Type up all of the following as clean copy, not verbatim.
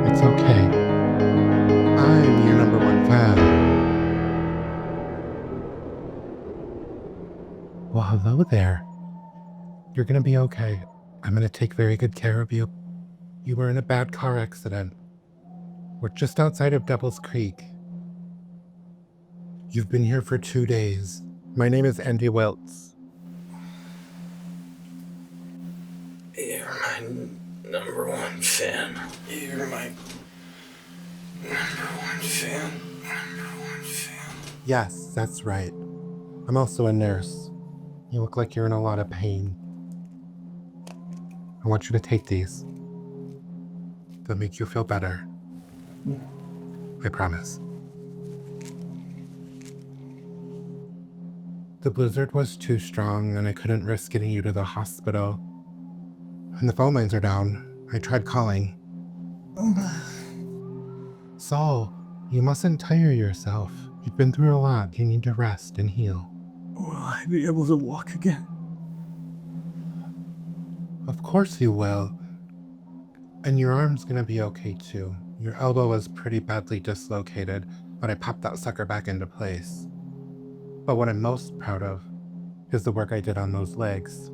It's okay. I'm your number one fan. Well, hello there. You're gonna be okay. I'm gonna take very good care of you. You were in a bad car accident. We're just outside of Devil's Creek. You've been here for 2 days. My name is Andy Welts. You're my number one fan. You're my number one fan. Number one fan. Yes, that's right. I'm also a nurse. You look like you're in a lot of pain. I want you to take these. They'll make you feel better. I promise. The blizzard was too strong and I couldn't risk getting you to the hospital. And the phone lines are down. I tried calling. Saul, you mustn't tire yourself. You've been through a lot. You need to rest and heal. Will I be able to walk again? Of course you will. And your arm's gonna be okay too. Your elbow was pretty badly dislocated, but I popped that sucker back into place. But what I'm most proud of is the work I did on those legs.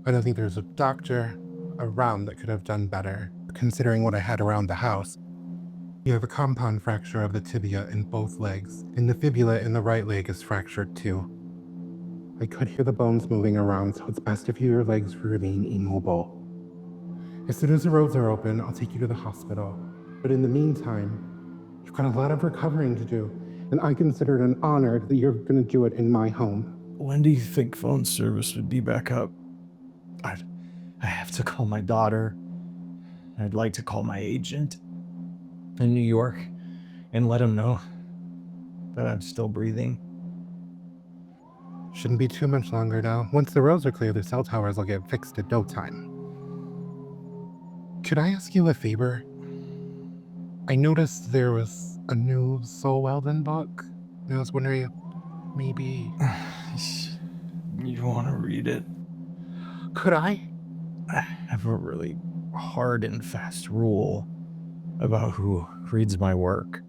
I don't think there's a doctor around that could have done better, considering what I had around the house. You have a compound fracture of the tibia in both legs, and the fibula in the right leg is fractured too. I could hear the bones moving around, so it's best if your legs remain immobile. As soon as the roads are open, I'll take you to the hospital. But in the meantime, you've got a lot of recovering to do, and I consider it an honor that you're going to do it in my home. When do you think phone service would be back up? I have to call my daughter. I'd like to call my agent in New York and let him know that I'm still breathing. Shouldn't be too much longer now. Once the roads are clear, the cell towers will get fixed in no time. Could I ask you a favor? I noticed there was a new Saul Weldon book, and I was wondering, maybe... You want to read it? Could I? I have a really hard and fast rule about who reads my work.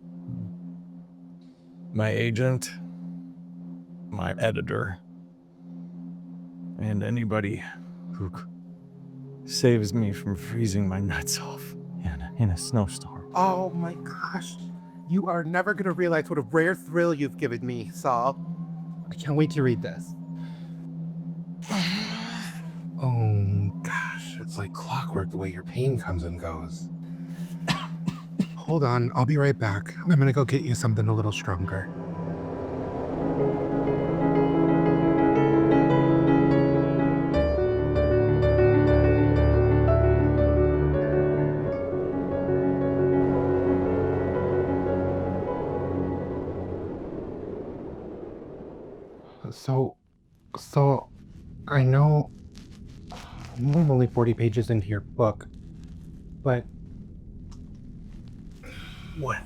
My agent, my editor, and anybody who saves me from freezing my nuts off in a snowstorm. Oh my gosh. You are never going to realize what a rare thrill you've given me, Saul. I can't wait to read this. Oh gosh, it's like clockwork the way your pain comes and goes. Hold on, I'll be right back. I'm gonna go get you something a little stronger. So, I know I'm only 40 pages into your book, but... What?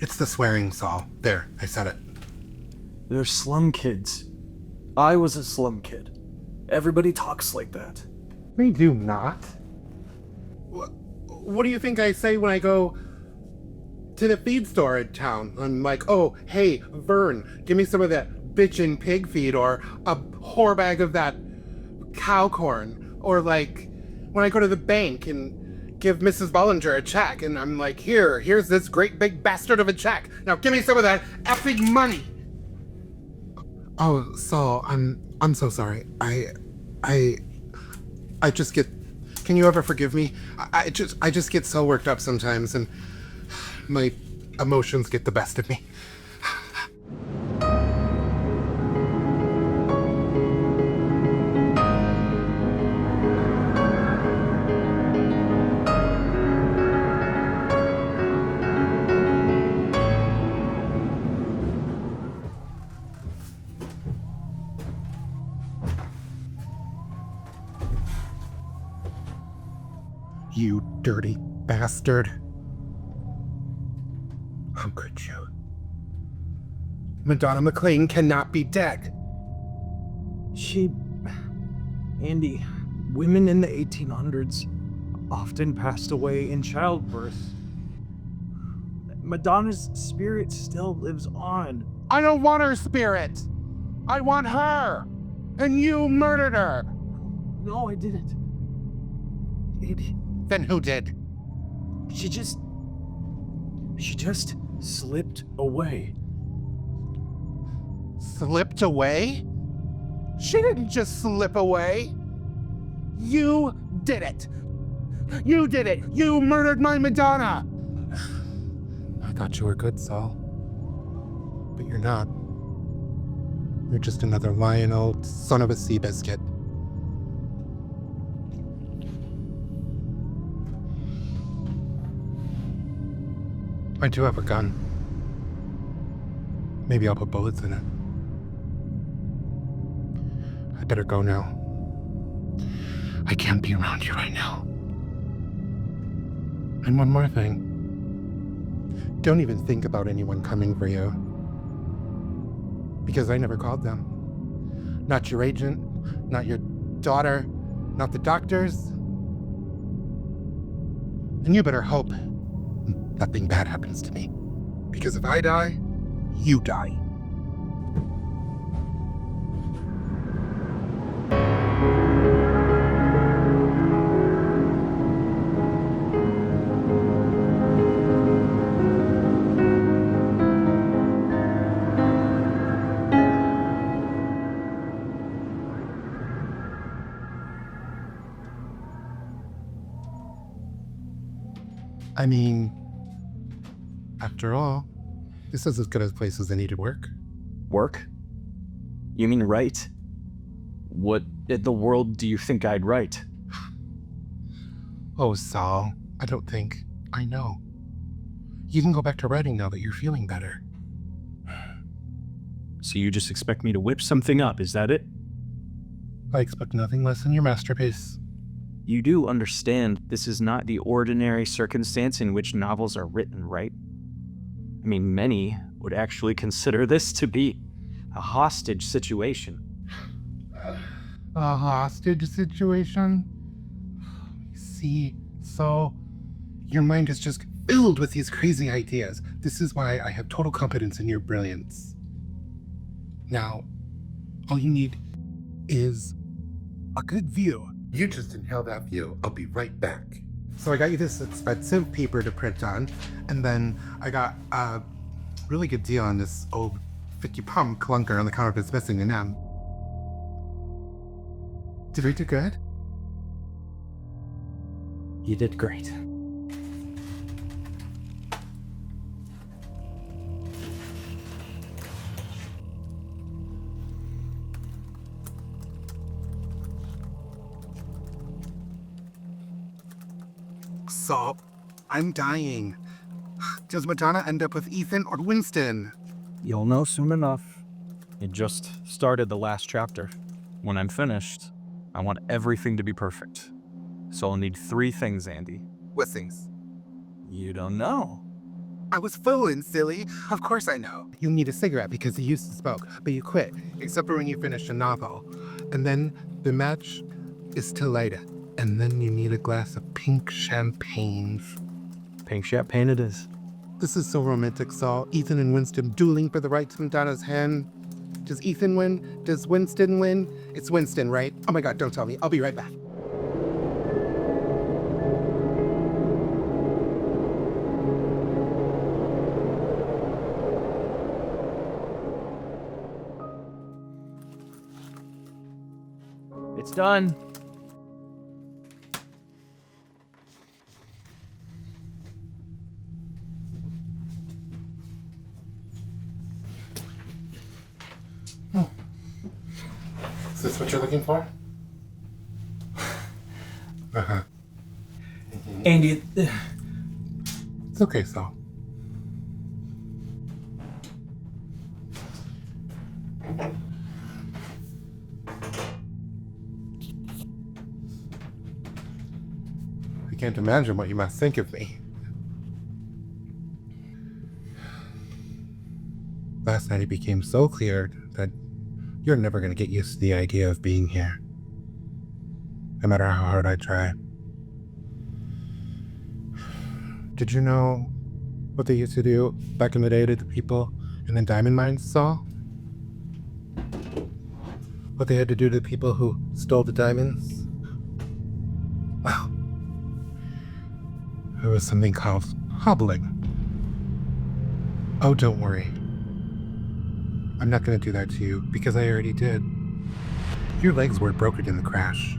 It's the swearing, Saul. There, I said it. They're slum kids. I was a slum kid. Everybody talks like that. They do not. What do you think I say when I go to the feed store in town? I'm like, oh, hey, Vern, give me some of that bitchin' pig feed, or a whore bag of that cow corn. Or like, when I go to the bank and give Mrs. Bollinger a check, and I'm like, here's this great big bastard of a check. Now give me some of that effing money. Oh, Saul, I'm so sorry. I just get... Can you ever forgive me? I just get so worked up sometimes, and my emotions get the best of me. You dirty bastard. How could you? Madonna McLean cannot be dead. Andy, women in the 1800s often passed away in childbirth. Madonna's spirit still lives on. I don't want her spirit. I want her. And you murdered her. No, I didn't. Then who did? She just slipped away. Slipped away? She didn't just slip away. You did it. You did it. You murdered my Madonna. I thought you were good, Saul. But you're not. You're just another lying old son of a sea biscuit. I do have a gun. Maybe I'll put bullets in it. I better go now. I can't be around you right now. And one more thing. Don't even think about anyone coming for you. Because I never called them. Not your agent, not your daughter, not the doctors. And you better hope nothing bad happens to me. Because if I die, you die. I mean, after all, this is as good a place as any to work. Work? You mean write? What in the world do you think I'd write? Oh, Saul, I don't think. I know. You can go back to writing now that you're feeling better. So you just expect me to whip something up, is that it? I expect nothing less than your masterpiece. You do understand this is not the ordinary circumstance in which novels are written, right? I mean, many would actually consider this to be a hostage situation. A hostage situation? See, so your mind is just filled with these crazy ideas. This is why I have total confidence in your brilliance. Now, all you need is a good view. You just inhale that view. I'll be right back. So I got you this expensive paper to print on, and then I got a really good deal on this old 50-pound clunker on the counter that's missing an M. Did we do good? You did great. So, I'm dying. Does Madonna end up with Ethan or Winston? You'll know soon enough. It just started the last chapter. When I'm finished, I want everything to be perfect. So I'll need 3 things, Andy. What things? You don't know. I was fooling, silly. Of course I know. You need a cigarette because you used to smoke, but you quit, except for when you finish a novel. And then the match is to light it. And then you need a glass of pink champagne. Pink champagne it is. This is so romantic, Saul. Ethan and Winston dueling for the right to Madonna's hand. Does Ethan win? Does Winston win? It's Winston, right? Oh my God, don't tell me. I'll be right back. It's done. Is this what you're looking for? Uh-huh. Andy, It's okay, Saul. I can't imagine what you must think of me. Last night it became so clear that you're never going to get used to the idea of being here. No matter how hard I try. Did you know what they used to do back in the day to the people in the diamond mines, Saul? What they had to do to the people who stole the diamonds? Well, there was something called hobbling. Oh, don't worry. I'm not going to do that to you because I already did. Your legs were broken in the crash.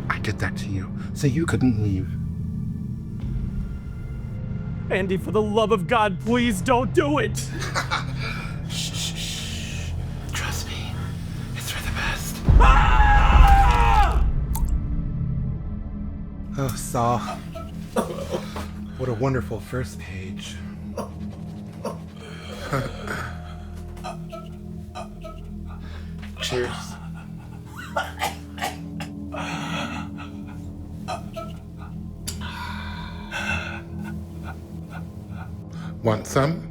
I did that to you so you couldn't leave. Andy, for the love of God, please don't do it! Shh. Trust me. It's for the best. Ah! Oh, Saul. What a wonderful first page. Cheers. Want some?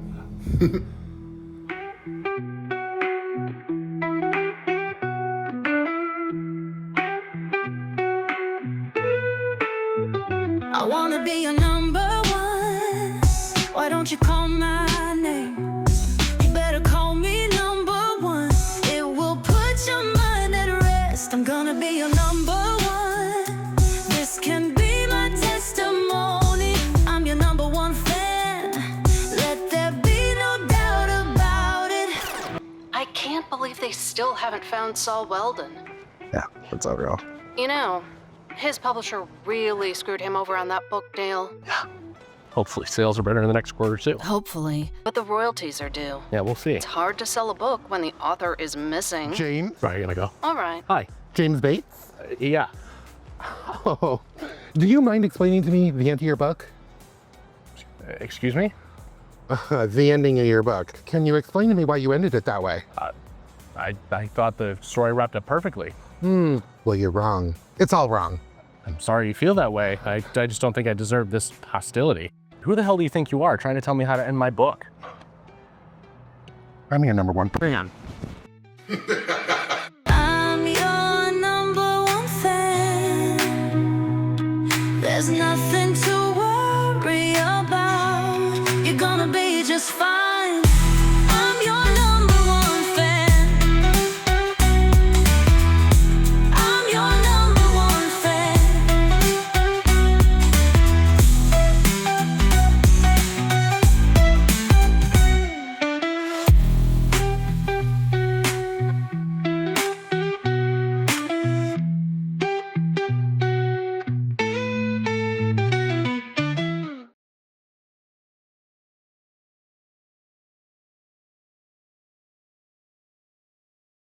I wanna be your number one. Why don't you call my name? You better call me number one. It will put your mind at rest. I'm gonna be your number one. This can be my testimony. I'm your number one fan. Let there be no doubt about it. I can't believe they still haven't found Saul Weldon. Yeah, that's unreal. You know, his publisher really screwed him over on that book deal. Hopefully sales are better in the next quarter too. Hopefully. But the royalties are due. Yeah, we'll see. It's hard to sell a book when the author is missing. James? Sorry, gonna go. All right. Hi. James Bates? Yeah. Oh, do you mind explaining to me the end of your book? Excuse me? The ending of your book. Can you explain to me why you ended it that way? I thought the story wrapped up perfectly. Well, you're wrong. It's all wrong. I'm sorry you feel that way. I just don't think I deserve this hostility. Who the hell do you think you are trying to tell me how to end my book? I'm your number one fan.